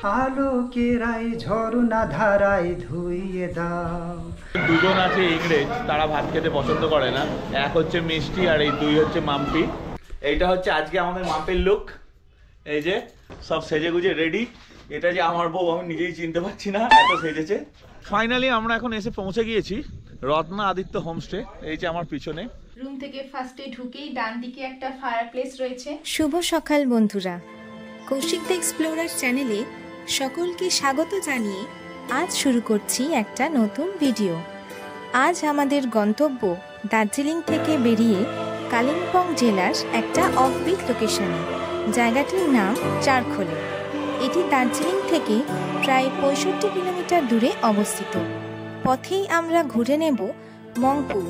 আলোকেরাই ঝরনা ধারায় ধুইয়ে দাও। দুজন আছে ইংরেজ, তারা ভাত খেতে পছন্দ করে না। এক হচ্ছে মিষ্টি আর এই দুই হচ্ছে মাম্পি। এইটা হচ্ছে আজকে আমাদের মাম্পির লুক। এই যে সব সেজে গুজে রেডি। এটা যে আমার বউ আমি নিজেই চিনতে পারছি না, এত সেজেছে। ফাইনালি আমরা এখন এসে পৌঁছে গিয়েছি রত্না আদিত্য হোমস্টে। এই যে আমার পিছনে রুম থেকে ফার্স্টে ঢুকেই ডান দিকে একটা ফায়ারপ্লেস রয়েছে। শুভ সকাল বন্ধুরা, কৌশিক দ্য এক্সপ্লোরার চ্যানেলে সকলকে স্বাগত জানিয়ে আজ শুরু করছি একটা নতুন ভিডিও। আজ আমাদের গন্তব্য দার্জিলিং থেকে বেরিয়ে কালিম্পং জেলার একটা অফবিট লোকেশনে। জায়গাটির নাম চারখোলে। এটি দার্জিলিং থেকে প্রায় 65 কিলোমিটার দূরে অবস্থিত। পথেই আমরা ঘুরে নেব মংপুর,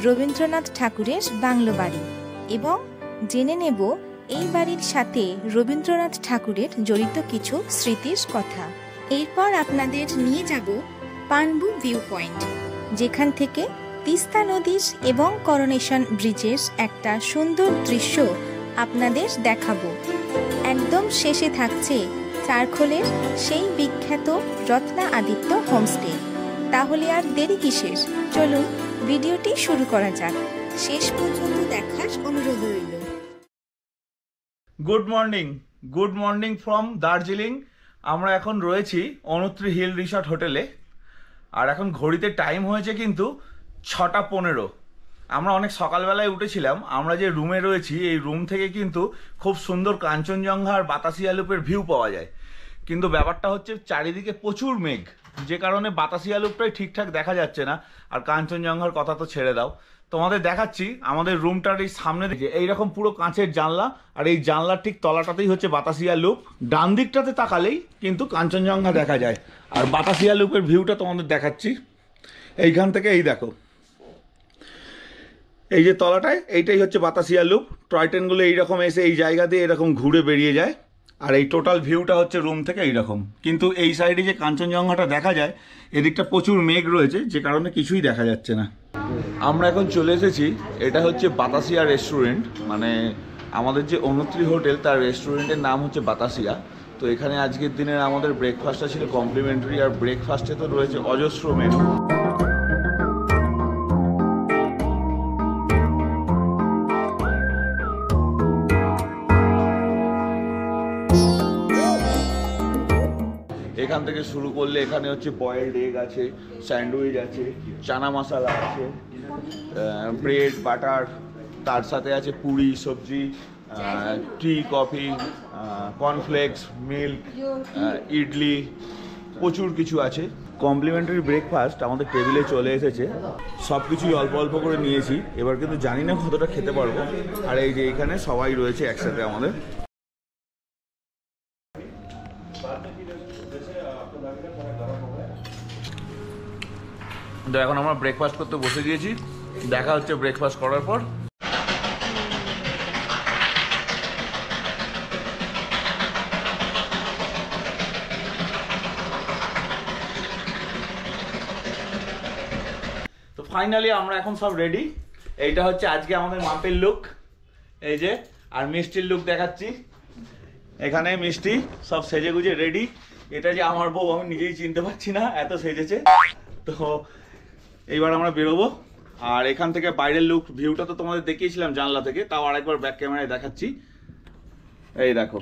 রবীন্দ্রনাথ ঠাকুরের বাংলো বাড়ি, এবং জেনে নেব এই বাড়ির সাথে রবীন্দ্রনাথ ঠাকুরের জড়িত কিছু স্মৃতির কথা। এরপর আপনাদের নিয়ে যাব পানবু ভিউ পয়েন্ট, যেখান থেকে তিস্তা নদীর এবং করোনেশন ব্রিজের একটা সুন্দর দৃশ্য আপনাদের দেখাবো। একদম শেষে থাকছে চারখোলের সেই বিখ্যাত রত্না আদিত্য হোমস্টে। তাহলে আর দেরি কিসের, চলুন ভিডিওটি শুরু করা যাক। শেষ পর্যন্ত দেখার অনুরোধ রইল। Good morning from Darjeeling. আমরা এখন রয়েছি অনুত্রি হিল রিসর্ট হোটেলে। আর এখন ঘড়িতে টাইম হয়েছে কিন্তু 6:15। আমরা অনেক সকালবেলায় উঠেছিলাম। আমরা যে রুমে রয়েছি এই রুম থেকে কিন্তু খুব সুন্দর কাঞ্চনজঙ্ঘা আর বাতাসিয়া লুপের ভিউ পাওয়া যায়। কিন্তু ব্যাপারটা হচ্ছে চারিদিকে প্রচুর মেঘ, যে কারণে বাতাসিয়া লুপটাই ঠিকঠাক দেখা যাচ্ছে না। আর কাঞ্চনজঙ্ঘার কথা তো ছেড়ে দাও। তোমাদের দেখাচ্ছি আমাদের রুমটার এই সামনে দিকে এইরকম পুরো কাঁচের জানলা, আর এই জানলার ঠিক তলাটাতেই হচ্ছে বাতাসিয়া লুপ। ডান দিকটাতে তাকালেই কিন্তু কাঞ্চনজঙ্ঘা দেখা যায়। আর বাতাসিয়া লুপের ভিউটা তোমাদের দেখাচ্ছি এইখান থেকে। এই দেখো, এই যে তলাটায় এইটাই হচ্ছে বাতাসিয়া লুপ। টয় ট্রেনগুলো এইরকম এসে এই জায়গা দিয়ে এরকম ঘুরে বেরিয়ে যায়। আর এই টোটাল ভিউটা হচ্ছে রুম থেকে এইরকম। কিন্তু এই সাইডে যে কাঞ্চনজঙ্ঘাটা দেখা যায়, এদিকটা প্রচুর মেঘ রয়েছে, যে কারণে কিছুই দেখা যাচ্ছে না। আমরা এখন চলে এসেছি, এটা হচ্ছে বাতাসিয়া রেস্টুরেন্ট, মানে আমাদের যে অনুত্রি হোটেল তার রেস্টুরেন্টের নাম হচ্ছে বাতাসিয়া। তো এখানে আজকের দিনের আমাদের ব্রেকফাস্টটা ছিল কমপ্লিমেন্টারি, আর ব্রেকফাস্টে তো রয়েছে অজস্র মেনু। এখান থেকে শুরু করলে এখানে হচ্ছে বয়েলড এগ আছে, স্যান্ডউইচ আছে, চানা মশলা আছে, ব্রেড বাটার, তার সাথে আছে পুরি সবজি, tea coffee, cornflakes, milk, idli, প্রচুর কিছু আছে। কমপ্লিমেন্টারি ব্রেকফাস্ট আমাদের টেবিলে চলে এসেছে। সব কিছুই অল্প অল্প করে নিয়েছি, এবার কিন্তু জানি না কতটা খেতে পারবো। আর এই যে এখানে সবাই রয়েছে একসাথে আমাদের। তো এখন আমরা ব্রেকফাস্ট করতে বসে গিয়েছি, দেখা হচ্ছে ব্রেকফাস্ট করার পর। তো ফাইনালি আমরা এখন সব রেডি। এইটা হচ্ছে আজকে আমাদের মাপের লুক, এই যে। আর মিষ্টির লুক দেখাচ্ছি, এখানে মিষ্টি সব সেজে গুজে রেডি। এটা যে আমার বউ আমি নিজেই চিনতে পারছি না, এত সেজেছে। তো এইবার আমরা বেরোবো। আর এখান থেকে বাইরের লুক ভিউটা তো তোমাদের দেখিয়েছিলাম জানলা থেকে, তাও আরেকবার ব্যাক ক্যামেরায় দেখাচ্ছি। এই দেখো,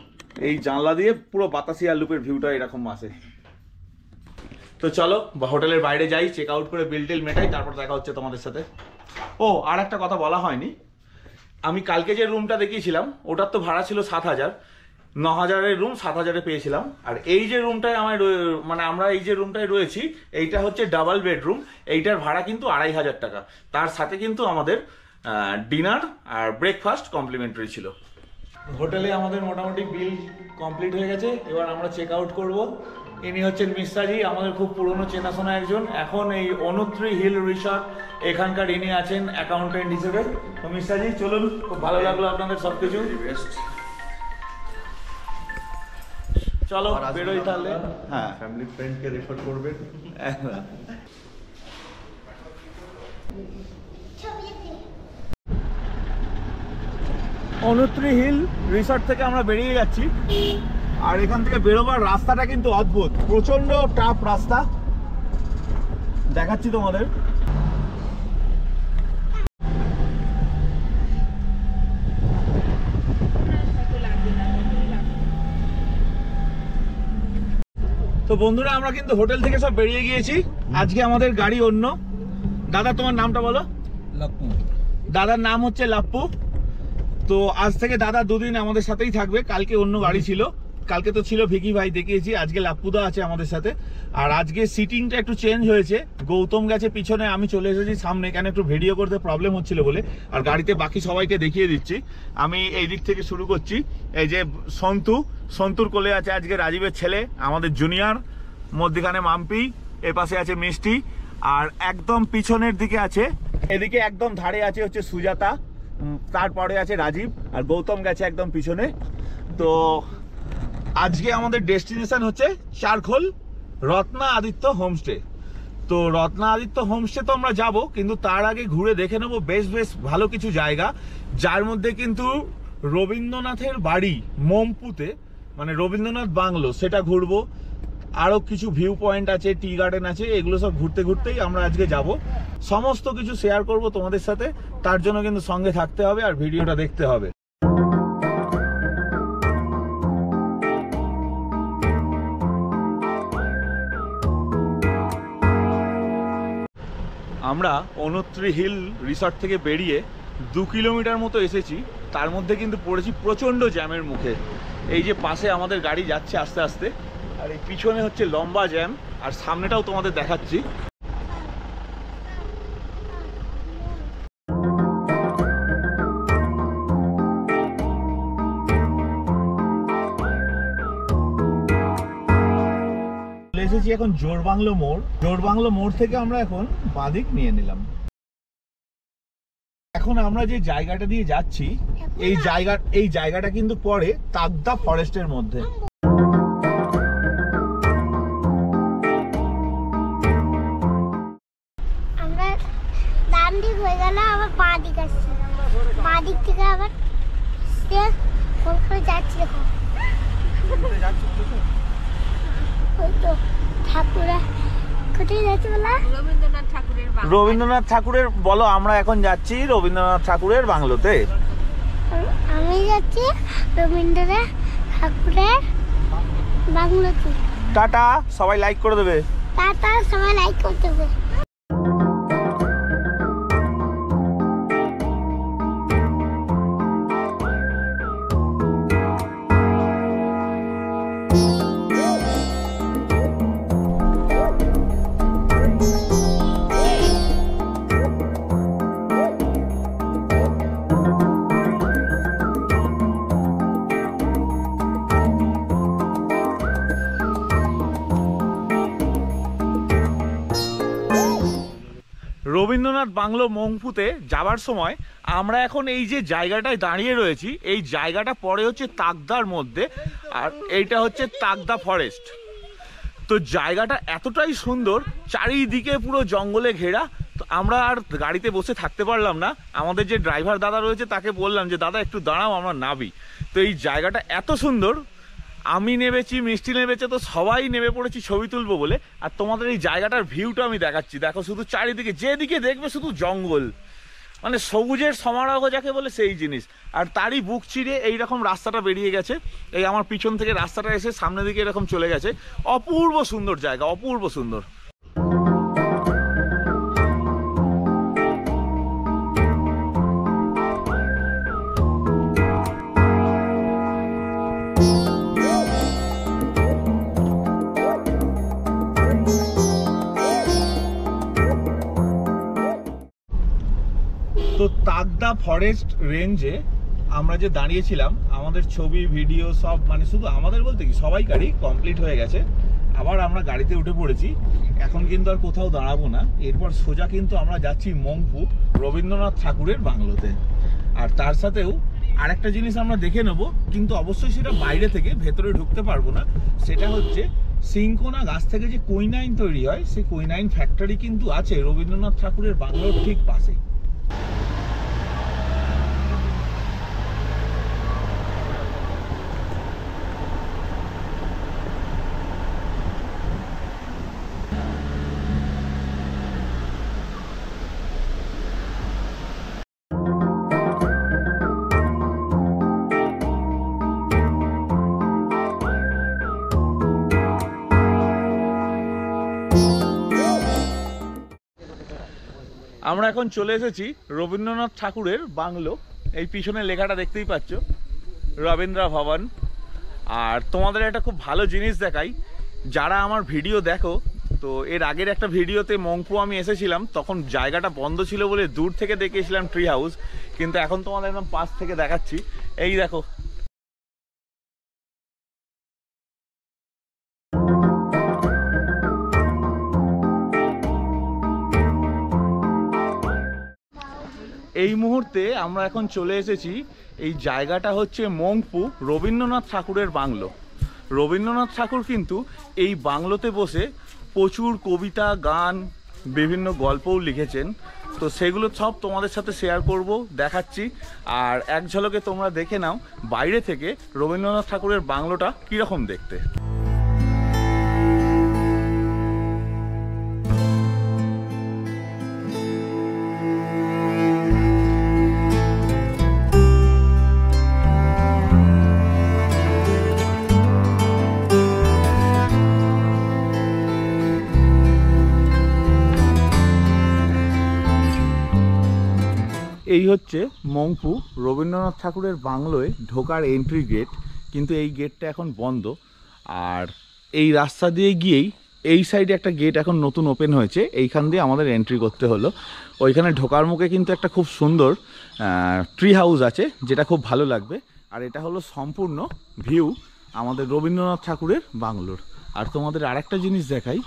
এই জানলা দিয়ে পুরো বাতাসিয়া লুপের ভিউটা এরকম আসে। তো চলো হোটেলের বাইরে যাই, চেক আউট করে বিল টিল মেটাই, তারপর দেখা হচ্ছে তোমাদের সাথে। ও আর একটা কথা বলা হয়নি, আমি কালকে যে রুমটা দেখিয়েছিলাম ওটার তো ভাড়া ছিল 7,000। 9,000-এর রুম 7,000-এ পেয়েছিলাম। আর এই যে রুমটায় মানে আমরা এই যে রুমটায় রয়েছি এইটা হচ্ছে ডাবল বেডরুম। এইটার ভাড়া কিন্তু 2,500 টাকা। তার সাথে কিন্তু আমাদের ডিনার আর ব্রেকফাস্ট কমপ্লিমেন্টারি ছিল। হোটেলে আমাদের মোটামুটি বিল কমপ্লিট হয়ে গেছে, এবার আমরা চেক আউট করবো। ইনি হচ্ছেন মিশ্রাজি, আমাদের খুব পুরনো চেনাশোনা একজন। এখন এই অনুত্রি হিল রিসর্ট এখানকার ইনি আছেন অ্যাকাউন্টেন্ট হিসেবে। তো মিশ্রাজি চলুন, খুব ভালো লাগলো আপনাদের সবকিছু। চলো বেরোই তাহলে। হ্যাঁ, ফ্যামিলি ফ্রেন্ডকে রেফার করবেন। অনুত্রি হিল রিসর্ট থেকে আমরা বেরিয়ে যাচ্ছি। আর এখান থেকে বেরোবার রাস্তাটা কিন্তু অদ্ভুত, প্রচন্ড টাফ রাস্তা, দেখাচ্ছি তোমাদের। তো বন্ধুরা আমরা কিন্তু হোটেল থেকে সব বেরিয়ে গিয়েছি। আজকে আমাদের গাড়ি অন্য। দাদা তোমার নামটা বলো। লাপ্পু। দাদার নাম হচ্ছে লাপ্পু। তো আজ থেকে দাদা দুদিন আমাদের সাথেই থাকবে। কালকে অন্য গাড়ি ছিল, কালকে তো ছিল ভিকি ভাই দেখিয়েছি, আজকে লাপ্পুদা আছে আমাদের সাথে। আর আজকে সিটিংটা একটু চেঞ্জ হয়েছে, গৌতম গেছে পিছনে, আমি চলে এসেছি সামনে, কেন একটু ভিডিও করতে প্রবলেম হচ্ছিল বলে। আর গাড়িতে বাকি সবাইকে দেখিয়ে দিচ্ছি। আমি এই দিক থেকে শুরু করছি। এই যে সন্তুর কোলে আছে আজকে রাজীবের ছেলে, আমাদের জুনিয়র, মধ্যখানে মাম্পি, এ পাশে আছে মিষ্টি, আর একদম পিছনের দিকে আছে, এদিকে একদম ধারে আছে হচ্ছে সুজাতা, তারপরে আছে রাজীব, আর গৌতম গেছে একদম পিছনে। তো আজকে আমাদের ডেস্টিনেশন হচ্ছে চারখোল রত্না আদিত্য হোমস্টে। তো রত্না আদিত্য হোমস্টে তো আমরা যাব, কিন্তু তার আগে ঘুরে দেখে নেবো বেশ ভালো কিছু জায়গা, যার মধ্যে কিন্তু রবীন্দ্রনাথের বাড়ি মমপুতে, মানে রবীন্দ্রনাথ বাংলো, সেটা ঘুরবো। আরো কিছু ভিউ পয়েন্ট আছে, টি গার্ডেন আছে, এগুলো সব ঘুরতেই আমরা আজকে যাব। সমস্ত কিছু শেয়ার করব তোমাদের সাথে, তার জন্য কিন্তু সঙ্গে থাকতে হবে আর ভিডিওটা দেখতে হবে। আমরা অনুত্রি হিল রিসর্ট থেকে বেরিয়ে 2 কিলোমিটার মতো এসেছি, তার মধ্যে কিন্তু পড়েছি প্রচণ্ড জ্যামের মুখে। এই যে পাশে আমাদের গাড়ি যাচ্ছে আস্তে আস্তে, আর এই পিছনে হচ্ছে লম্বা জ্যাম, আর সামনেটাও তোমাদের দেখাচ্ছি। এসেছি এখন জোরবাংলো মোড়। জোরবাংলো মোড় থেকে আমরা এখন বাঁদিক নিয়ে নিলাম। এখন আমরা যে জায়গাটা দিয়ে যাচ্ছি, এই জায়গাটা কিন্তু পড়ে তাগদা ফরেস্টের মধ্যে। আমরা ডান দিক হয়ে গেল, আবার বাঁ দিক আসছি, বাঁ দিক থেকে আবার যাচ্ছি। দেখো ওই তো ঠাকুরা কোথায় যাচ্ছি বলা, রবীন্দ্রনাথ ঠাকুরের বলো। আমরা এখন যাচ্ছি রবীন্দ্রনাথ ঠাকুরের বাংলোতে। আমি যাচ্ছি রবীন্দ্রনাথ ঠাকুরের বাংলোতে। টাটা, সবাই লাইক করে দেবে। টাটা, সবাই লাইক করতে হবে। রবীন্দ্রনাথ বাংলো মংপুতে যাবার সময় আমরা এখন এই যে জায়গাটায় দাঁড়িয়ে রয়েছি, এই জায়গাটা পড়ে হচ্ছে তাগদার মধ্যে, আর এইটা হচ্ছে তাগদা ফরেস্ট। তো জায়গাটা এতটাই সুন্দর, চারিদিকে পুরো জঙ্গলে ঘেরা। তো আমরা আর গাড়িতে বসে থাকতে পারলাম না, আমাদের যে ড্রাইভার দাদা রয়েছে তাকে বললাম যে দাদা একটু দাঁড়াও, আমরা নামি। তো এই জায়গাটা এত সুন্দর, আমি নেমেছি, মিষ্টি নেমেছে, তো সবাই নেমে পড়েছি ছবি তুলবো বলে। আর তোমাদের এই জায়গাটার ভিউটা আমি দেখাচ্ছি। দেখো শুধু চারিদিকে যেদিকে দেখবে শুধু জঙ্গল, মানে সবুজের সমারোহ যাকে বলে সেই জিনিস। আর তারই বুক চিরে এইরকম রাস্তাটা বেরিয়ে গেছে, এই আমার পিছন থেকে রাস্তাটা এসে সামনের দিকে এরকম চলে গেছে। অপূর্ব সুন্দর জায়গা, অপূর্ব সুন্দর। তো তাগদা ফরেস্ট রেঞ্জে আমরা যে দাঁড়িয়েছিলাম, আমাদের ছবি ভিডিও সব, মানে শুধু আমাদের বলতে কি সবাইকারই কমপ্লিট হয়ে গেছে। আবার আমরা গাড়িতে উঠে পড়েছি, এখন কিন্তু আর কোথাও দাঁড়াবো না। এরপর সোজা কিন্তু আমরা যাচ্ছি মংপু রবীন্দ্রনাথ ঠাকুরের বাংলোতে। আর তার সাথেও আরেকটা জিনিস আমরা দেখে নেব, কিন্তু অবশ্যই সেটা বাইরে থেকে, ভেতরে ঢুকতে পারবো না। সেটা হচ্ছে সিংকোনা গাছ থেকে যে কুইনাইন তৈরি হয়, সেই কুইনাইন ফ্যাক্টরি কিন্তু আছে রবীন্দ্রনাথ ঠাকুরের বাংলোর ঠিক পাশে। আমরা এখন চলে এসেছি রবীন্দ্রনাথ ঠাকুরের বাংলো। এই পিছনে লেখাটা দেখতেই পাচ্ছ, রবীন্দ্র ভবন। আর তোমাদের একটা খুব ভালো জিনিস দেখাই, যারা আমার ভিডিও দেখো, তো এর আগের একটা ভিডিওতে মংপু আমি এসেছিলাম, তখন জায়গাটা বন্ধ ছিল বলে দূর থেকে দেখেছিলাম ট্রি হাউস, কিন্তু এখন তোমাদের একদম পাশ থেকে দেখাচ্ছি। এই দেখো, এই মুহূর্তে আমরা এখন চলে এসেছি, এই জায়গাটা হচ্ছে মংপু রবীন্দ্রনাথ ঠাকুরের বাংলো। রবীন্দ্রনাথ ঠাকুর কিন্তু এই বাংলোতে বসে প্রচুর কবিতা, গান, বিভিন্ন গল্পও লিখেছেন। তো সেগুলো সব তোমাদের সাথে শেয়ার করব, দেখাচ্ছি। আর এক ঝলকে তোমরা দেখে নাও বাইরে থেকে রবীন্দ্রনাথ ঠাকুরের বাংলোটা কীরকম দেখতে। এই হচ্ছে মংপু রবীন্দ্রনাথ ঠাকুরের বাংলোয় ঢোকার এন্ট্রি গেট, কিন্তু এই গেটটা এখন বন্ধ। আর এই রাস্তা দিয়ে গিয়েই এই সাইডে একটা গেট এখন নতুন ওপেন হয়েছে, এইখান দিয়ে আমাদের এন্ট্রি করতে হলো। ওইখানে ঢোকার মুখে কিন্তু একটা খুব সুন্দর ট্রি হাউস আছে, যেটা খুব ভালো লাগবে। আর এটা হলো সম্পূর্ণ ভিউ আমাদের রবীন্দ্রনাথ ঠাকুরের বাংলোর। আর তোমাদের আরেকটা জিনিস দেখাই,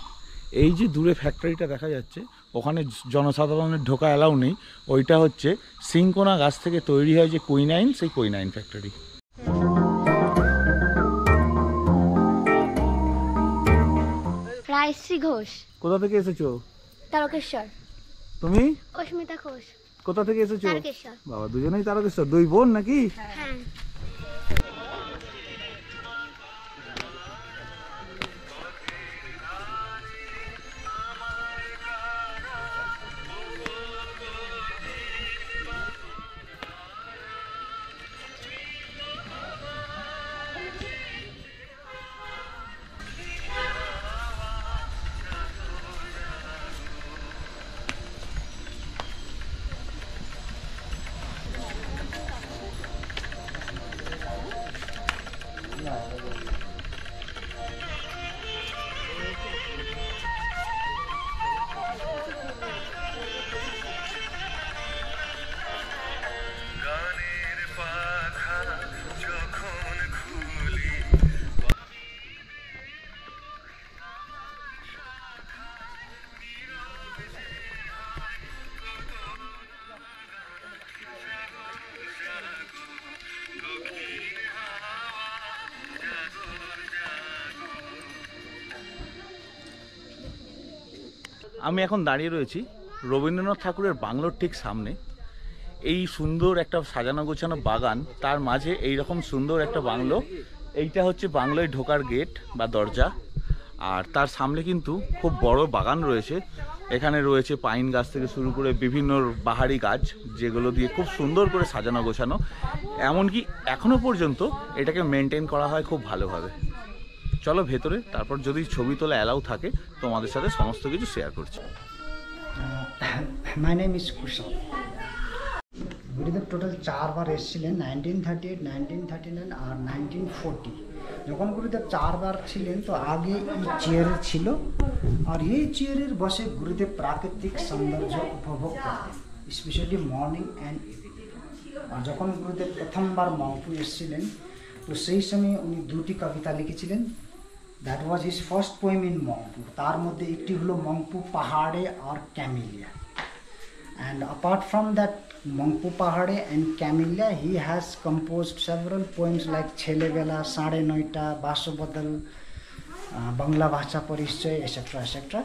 এই যে দূরে ফ্যাক্টরিটা দেখা যাচ্ছে, ওখানে জনসাধারণের ঢোকা অ্যালাউ নেই। ওইটা হচ্ছে সিংকোনা গাছ থেকে তৈরি হয় যে কুইনাইন, সেই কুইনাইন ফ্যাক্টরি। রায়শ্রী ঘোষ। কোথা থেকে এসেছো? তারকেশ্বর। তুমি? অস্মিতা ঘোষ। কোথা থেকে এসেছো? তারকেশ্বর। বাবা, দুজনেই তারকেশ্বর, দুই বোন নাকি? হ্যাঁ। আমি এখন দাঁড়িয়ে রয়েছি রবীন্দ্রনাথ ঠাকুরের বাংলোর ঠিক সামনে। এই সুন্দর একটা সাজানো গোছানো বাগান, তার মাঝে এই রকম সুন্দর একটা বাংলো। এইটা হচ্ছে বাংলোয় ঢোকার গেট বা দরজা। আর তার সামনে কিন্তু খুব বড় বাগান রয়েছে। এখানে রয়েছে পাইন গাছ থেকে শুরু করে বিভিন্ন বাহারি গাছ, যেগুলো দিয়ে খুব সুন্দর করে সাজানো গোছানো। এমনকি এখনো পর্যন্ত এটাকে মেনটেন করা হয় খুব ভালোভাবে। চলো ভেতরে, তারপর যদি ছবি তোলা অ্যালাউ থাকে তোমাদের সাথে সমস্ত কিছু শেয়ার করছি। মাই নেম ইজ কুশল। গুরুদেব টোটাল 4 বার এসেছিলেন, 1938, 1939 আর 1940। যখন গুরুদেব 4 বার ছিলেন, তো আগে এই চেয়ারে ছিল, আর এই চেয়ারের বসে গুরুদেব প্রাকৃতিক সৌন্দর্য উপভোগ করতেন, স্পেশালি মর্নিং অ্যান্ড ইভিনিং। আর যখন গুরুদেব প্রথমবার মংপু এসেছিলেন, তো সেই সময় উনি 2টি কবিতা লিখেছিলেন। That was his first poem in Mungpoo. তার মধ্যে একটি হলো মংপু পাহাড়ে আর camellia. And apart from that Mangpu Pahade and Camellia, he has composed several poems like Chele Bela, Sade Noita, Baso Badal, Bangla Bhacha Parischay, etc. etc.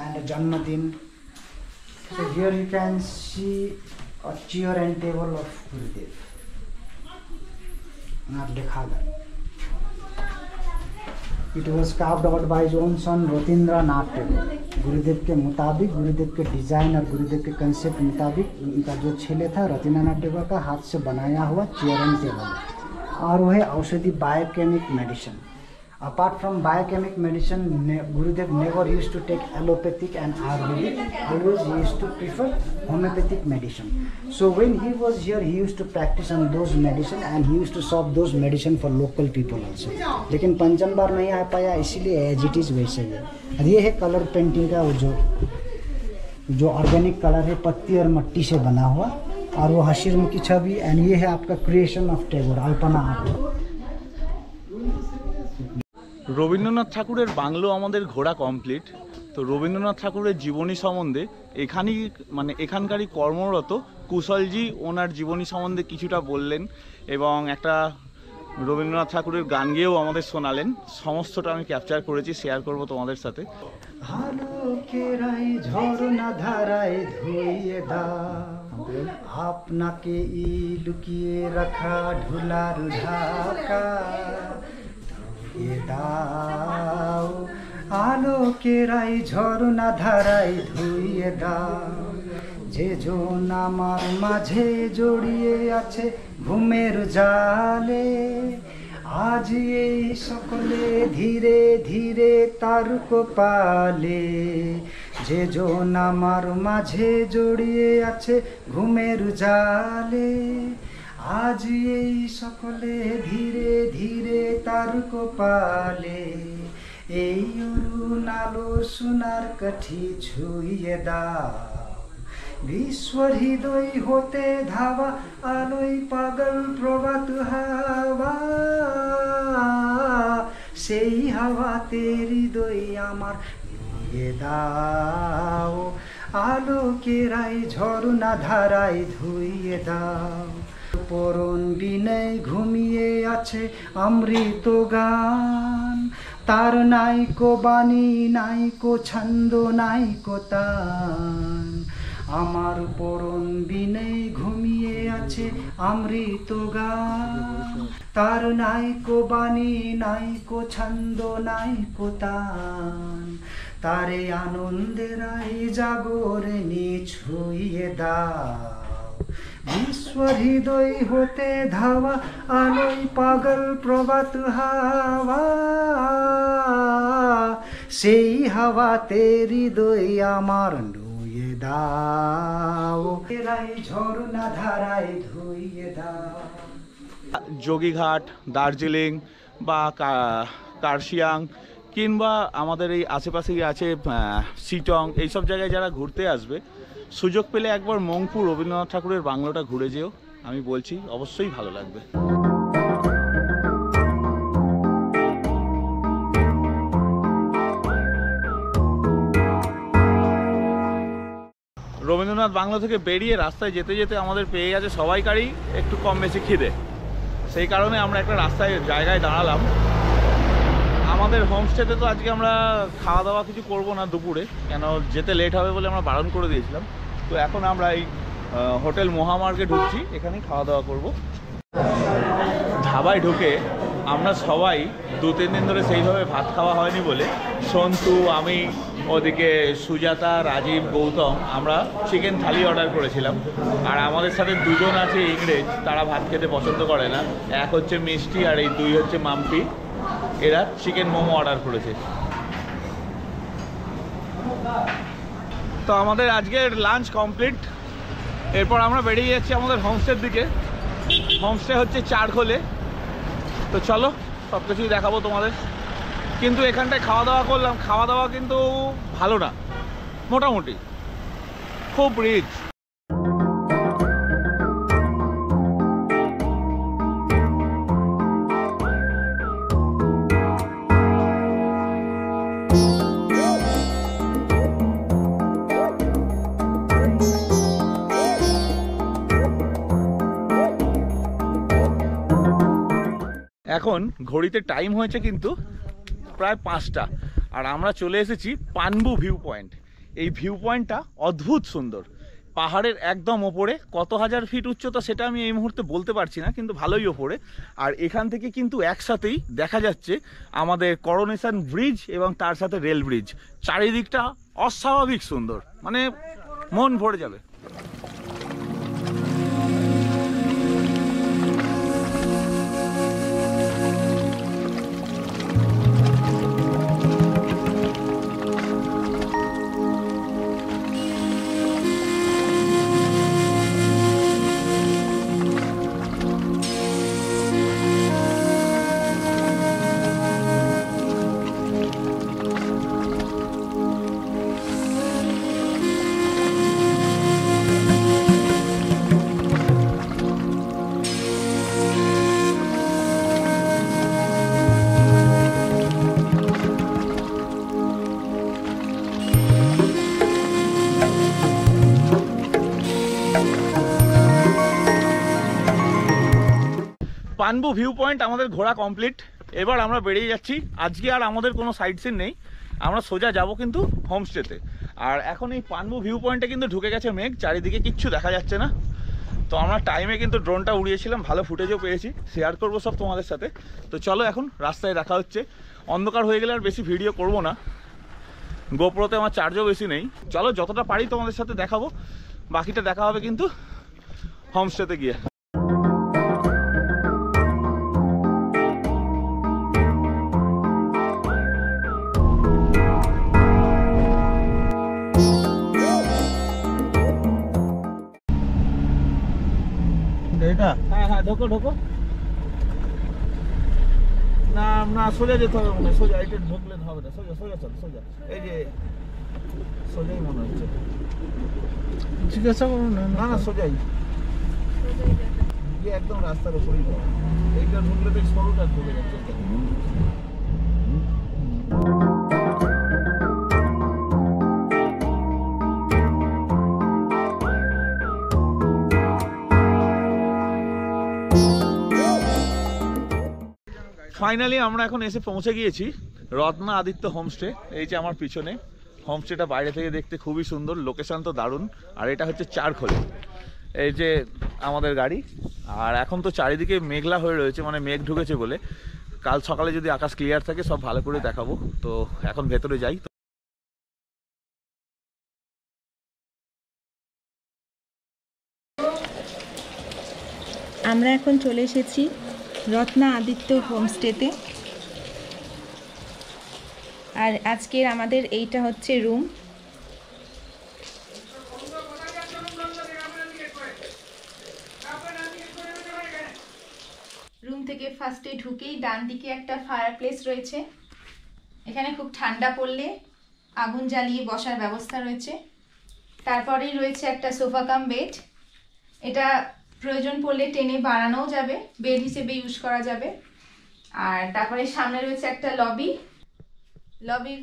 and Janmadin. So here you can see a chair and table of Gurudev. It was carved out by his own son Rotindra Nath Tagore. गुरुदेव के मुताबिक, गुरुदेव के design और गुरुदेव के concept मुताबिक उनका जो छेले था रतिनानाथ टेगोर का हाथ से बनाया हुआ चेयर एंड टेबल, और वह औषधि biochemic medicine. Apart from biochemic medicine, Gurudev never used to take allopathic and Ayurvedic. Always he used to prefer homeopathic medicine. So when he was here, he used to practice on those medicine and he used to solve those medicine for local people also. लेकिन पंचम बार नहीं आ पाया, इसीलिए as it is वैसे ही है। और ये है कलर पेंटिंग का वो जो ऑर्गेनिक कलर है, पत्ती और मट्टी से बना हुआ, और वो हशीरमुखी छवि, एंड ये है आपका creation of Tagore, Alpana art. Rabindranath ঠাকুরের বাংলো আমাদের ঘোরা কমপ্লিট। তো রবীন্দ্রনাথ ঠাকুরের জীবনী সম্বন্ধে এখানকারই কর্মরত কুশলজি ওনার জীবনী সম্বন্ধে কিছুটা বললেন এবং একটা রবীন্দ্রনাথ ঠাকুরের গান গেয়েও আমাদের শোনালেন। সমস্তটা আমি ক্যাপচার করেছি, শেয়ার করব তোমাদের সাথে। আপনাকে লুকিয়ে রাখা ঢুলার ঢাকা দাও, আলোকেরাই ঝরনা ধারায় ধুইয়ে দাও, যে জন আমার মাঝে জড়িয়ে আছে ঘুমের জালে, আজ এই সকলে ধীরে ধীরে তার কপালে, যে জন আমার মাঝে জড়িয়ে আছে ঘুমের জালে, আজ এই সকলে ধীরে ধীরে তার কপালে, এই অরুণ আলো সোনার কাঠি ছুঁয়ে দাও, বিশ্ব হৃদয় হতে ধাওয়া আলোয় পাগল প্রভাত হাওয়া, সেই হাওয়াতে হৃদয় আমার নিয়ে দাও, আলোকেরাই ঝরনা ধারায় ধুইয়ে দাও, পরণ বিনয় ঘুমিয়ে আছে অমৃত গান, তার নাইকো বাণী নাইকো ছন্দ নাইকো তান, আমার পরণ বিনয় ঘুমিয়ে আছে অমৃত গান, তার নাইকো বাণী নাইকো ছন্দ নাইকো তান, তারে আনন্দেরাই জাগরণী ছুঁয়ে দাও, বিশ্ব হৃদয় হতে ধাওয়া আলোয় পাগল প্রভাত হাওয়া, সেই হাওয়াতে হৃদয় আমার নুয়ে দাও, এরাই ঝরনা ধারায় ধুইয়ে দাও। যোগীঘাট, দার্জিলিং বা কার্শিয়াং কিংবা আমাদের এই আশেপাশেই আছে সিটং, এইসব জায়গায় যারা ঘুরতে আসবে, সুযোগ পেলে একবার মংপু রবীন্দ্রনাথ ঠাকুরের বাংলোটা ঘুরে যেও, আমি বলছি অবশ্যই ভালো লাগবে। রবীন্দ্রনাথ বাংলো থেকে বেরিয়ে রাস্তায় যেতে যেতে আমাদের পেয়ে গেছে সবাইকারই একটু কম বেশি খিদে। সেই কারণে আমরা একটা রাস্তায় জায়গায় দাঁড়ালাম। আমাদের হোমস্টেতে তো আজকে আমরা খাওয়া দাওয়া কিছু করবো না দুপুরে, কেন যেতে লেট হবে বলে আমরা বারণ করে দিয়েছিলাম। তো এখন আমরা এই হোটেল মহামার্গে ঢুকছি, এখানেই খাওয়া দাওয়া করব। ধাবায় ঢুকে আমরা সবাই 2-3 দিন ধরে সেইভাবে ভাত খাওয়া হয়নি বলে সন্তু, আমি, ওদিকে সুজাতা, রাজীব, গৌতম আমরা চিকেন থালি অর্ডার করেছিলাম। আর আমাদের সাথে 2 জন আছে ইংরেজ, তারা ভাত খেতে পছন্দ করে না। এক হচ্ছে মিষ্টি আর এই 2 হচ্ছে মাম্পি, এরা চিকেন মোমো অর্ডার করেছে। তো আমাদের আজকের লাঞ্চ কমপ্লিট। এরপর আমরা বেরিয়ে যাচ্ছি আমাদের হোমস্টের দিকে। হোমস্টে হচ্ছে চারখোলে। তো চলো সব কিছুই দেখাবো তোমাদের। কিন্তু এখানটায় খাওয়া দাওয়া করলাম, খাওয়া দাওয়া কিন্তু ভালো না, মোটামুটি খুব রিচ। এখন ঘড়িতে টাইম হয়েছে কিন্তু প্রায় 5টা, আর আমরা চলে এসেছি পানবু ভিউ পয়েন্ট। এই ভিউ পয়েন্টটা অদ্ভুত সুন্দর, পাহাড়ের একদম ওপরে। কত হাজার ফিট উচ্চতা সেটা আমি এই মুহূর্তে বলতে পারছি না, কিন্তু ভালোই ওপরে। আর এখান থেকে কিন্তু একসাথেই দেখা যাচ্ছে আমাদের করোনেশন ব্রিজ এবং তার সাথে রেল ব্রিজ। চারিদিকটা অস্বাভাবিক সুন্দর, মানে মন ভরে যাবে। পানবু ভিউ পয়েন্ট আমাদের ঘোরা কমপ্লিট। এবার আমরা বেরিয়ে যাচ্ছি। আজকে আর আমাদের কোনো সাইট সিন নেই, আমরা সোজা যাব কিন্তু হোমস্টেতে। আর এখন এই পানবু ভিউ পয়েন্টে কিন্তু ঢুকে গেছে মেঘ, চারিদিকে কিচ্ছু দেখা যাচ্ছে না। তো আমরা টাইমে কিন্তু ড্রোনটা উড়িয়েছিলাম, ভালো ফুটেজও পেয়েছি, শেয়ার করবো সব তোমাদের সাথে। তো চলো এখন রাস্তায় দেখা হচ্ছে। অন্ধকার হয়ে গেলে আর বেশি ভিডিও করব না, গোপ্রোতে আমার চার্জও বেশি নেই। চলো যতটা পারি তোমাদের সাথে দেখাবো, বাকিটা দেখা হবে কিন্তু হোমস্টেতে গিয়ে। এটা হ্যাঁ হ্যাঁ, ঢোকো ঢোকো। না না, সোজা যেতে হবে মনে হয়, সোজা এটা ঢুকলে হবে না, সোজা সোজা চল, সোজা। এই যে সোজাই মনে হচ্ছে। জিজ্ঞাসা করুন না না, সোজাই গিয়ে একদম রাস্তার উপরেই যাও। এইটা ঢুকলে তো সরুটা ঢুকে যাচ্ছে। ফাইনালি আমরা এখন এসে পৌঁছে গিয়েছি রত্না আদিত্য হোমস্টে। এই যে আমার পিছনে হোমস্টেটা, বাইরে থেকে দেখতে খুবই সুন্দর, লোকেশন তো দারুণ। আর এটা হচ্ছে চারখোলে, এই যে আমাদের গাড়ি। আর এখন তো চারিদিকে মেঘলা হয়ে রয়েছে, মানে মেঘ ঢুকেছে বলে। কাল সকালে যদি আকাশ ক্লিয়ার থাকে সব ভালো করে দেখাবো। তো এখন ভেতরে যাই। আমরা এখন চলে এসেছি রত্না আদিত্য হোমস্টেতে। আর আজকের আমাদের এইটা হচ্ছে রুম। রুম থেকে ফার্স্টে ঢুকেই ডান দিকে একটা ফায়ার প্লেস রয়েছে। এখানে খুব ঠান্ডা পড়লে আগুন জ্বালিয়ে বসার ব্যবস্থা রয়েছে। তারপরেই রয়েছে একটা সোফা কাম বেড। এটা প্রয়োজন পড়লে টেনে বাড়ানোও যাবে, বেড হিসেবে ইউজ করা যাবে। আর তারপরে সামনে রয়েছে একটা লবির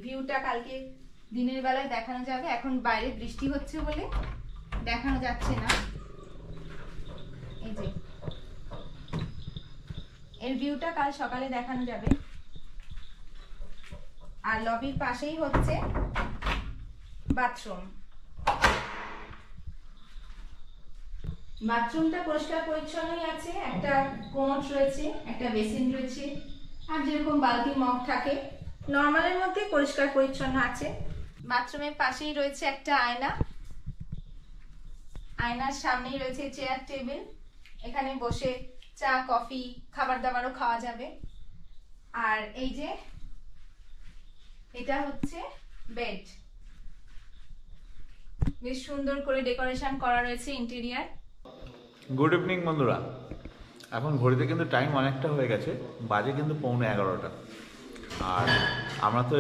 ভিউটা কালকে দিনের বেলায় দেখানো যাবে। এখন বাইরে বৃষ্টি হচ্ছে বলে দেখানো যাচ্ছে না। এই যে এর ভিউটা কাল সকালে দেখানো যাবে। আর লবির পাশেই হচ্ছে বাথরুম। বাথরুমটা পরিষ্কার পরিচ্ছন্নই আছে। একটা কোমোড রয়েছে, একটা বেসিন রয়েছে, আর যেরকম বালতি মগ থাকে নর্মালের মধ্যে পরিষ্কার পরিচ্ছন্ন আছে। বাথরুমের পাশেই রয়েছে একটা আয়না। আয়নার সামনেই রয়েছে চেয়ার টেবিল, এখানে বসে চা কফি খাবার দাবারও খাওয়া যাবে। আর এই যে এটা হচ্ছে বেড, বেশ সুন্দর করে ডেকোরেশন করা রয়েছে ইন্টেরিয়ার। গুড ইভিনিং বন্ধুরা, এখন ঘড়িতে কিন্তু টাইম অনেকটা হয়ে গেছে, বাজে কিন্তু 11:15। আর আমরা তো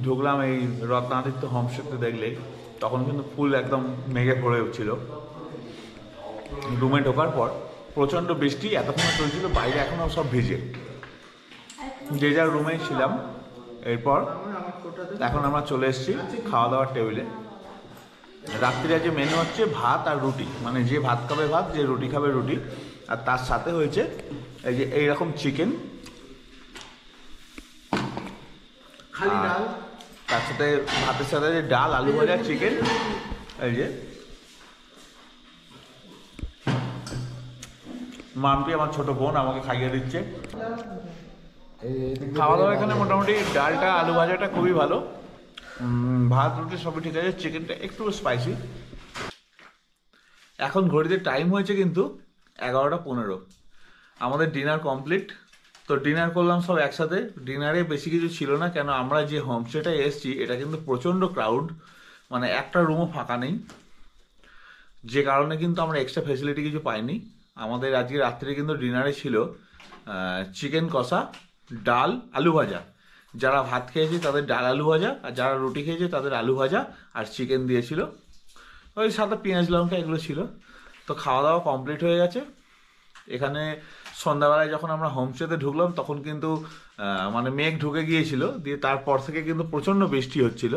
ঢুকলাম এই রত্নাদিত্য হোমস্টেতে, দেখলে তখন কিন্তু ফুল একদম মেঘে ভরে উঠছিল। রুমে ঢোকার পর প্রচণ্ড বৃষ্টি এতক্ষণ চলছিল, বাইরে এখনও সব ভিজে। যে যার রুমে ছিলাম। এরপর এখন আমরা চলে এসেছি খাওয়া দাওয়ার টেবিলে। রাত্রিরে যে মেনু হচ্ছে ভাত আর রুটি, মানে যে ভাত খাবে ভাত, যে রুটি খাবে রুটি। আর তার সাথে হয়েছে এই যে এইরকম চিকেন, খালি ডাল, তার সাথে ভাতের সাথে যে ডাল, আলু ভাজা, চিকেন। এই যে মামটি আমার ছোট বোন আমাকে খাইয়ে দিচ্ছে। খাওয়া দাওয়া এখানে মোটামুটি ডালটা আলু ভাজাটা খুবই ভালো, ভাত রুটি সবই ঠিক আছে, চিকেনটা একটু স্পাইসি। এখন ঘড়িতে টাইম হয়েছে কিন্তু 11:15। আমাদের ডিনার কমপ্লিট। তো ডিনার করলাম সব একসাথে। ডিনারে বেশি কিছু ছিল না, কেন আমরা যে হোমস্টেটায় এসেছি এটা কিন্তু প্রচণ্ড ক্রাউড, মানে একটা রুমও ফাঁকা নেই। যে কারণে কিন্তু আমরা এক্সট্রা ফেসিলিটি কিছু পাইনি। আমাদের আজকে রাত্রে কিন্তু ডিনারে ছিল চিকেন কষা, ডাল, আলু ভাজা। যারা ভাত খেয়েছে তাদের ডাল আলু ভাজা, আর যারা রুটি খেয়েছে তাদের আলু ভাজা আর চিকেন দিয়েছিল, ওই সাথে পেঁয়াজ লঙ্কা এগুলো ছিল। তো খাওয়া দাওয়া কমপ্লিট হয়ে গেছে। এখানে সন্ধ্যাবেলায় যখন আমরা হোমস্টেতে ঢুকলাম তখন কিন্তু মানে মেঘ ঢুকে গিয়েছিল, দিয়ে তারপর থেকে কিন্তু প্রচণ্ড বৃষ্টি হচ্ছিল।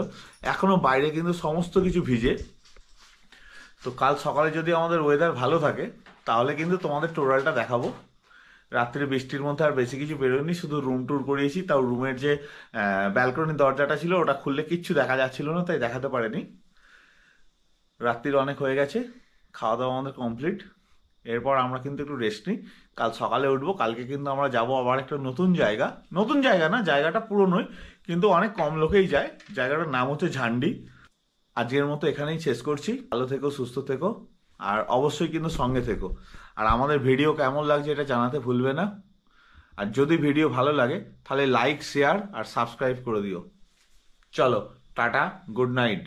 এখনও বাইরে কিন্তু সমস্ত কিছু ভিজে। তো কাল সকালে যদি আমাদের ওয়েদার ভালো থাকে তাহলে কিন্তু তোমাদের টোটালটা দেখাবো। রাত্রে বৃষ্টির মধ্যে আর বেশি কিছু বেরোয়নি, শুধু রুম ট্যুর করিয়েছি। তাও রুমের যে ব্যালকনির দরজাটা ছিল ওটা খুললে কিচ্ছু দেখা যাচ্ছিল না, তাই দেখাতে পারেনি। রাত্রির অনেক হয়ে গেছে, খাওয়া দাওয়া আমাদের কমপ্লিট। এরপর আমরা কিন্তু একটু রেস্ট নিই, কাল সকালে উঠবো। কালকে কিন্তু আমরা যাব আবার একটা নতুন জায়গা, নতুন জায়গা না, জায়গাটা পুরনোই কিন্তু অনেক কম লোকেই যায়। জায়গাটার নাম হচ্ছে ঝান্ডি। আজকের মতো এখানেই শেষ করছি। ভালো থেকো, সুস্থ থেকো, আর অবশ্যই কিন্তু সঙ্গে থেকো। আর আমাদের ভিডিও কেমন লাগছে এটা জানাতে ভুলবে না। আর যদি ভিডিও ভালো লাগে তাহলে লাইক, শেয়ার আর সাবস্ক্রাইব করে দিও। চলো টাটা, গুড নাইট।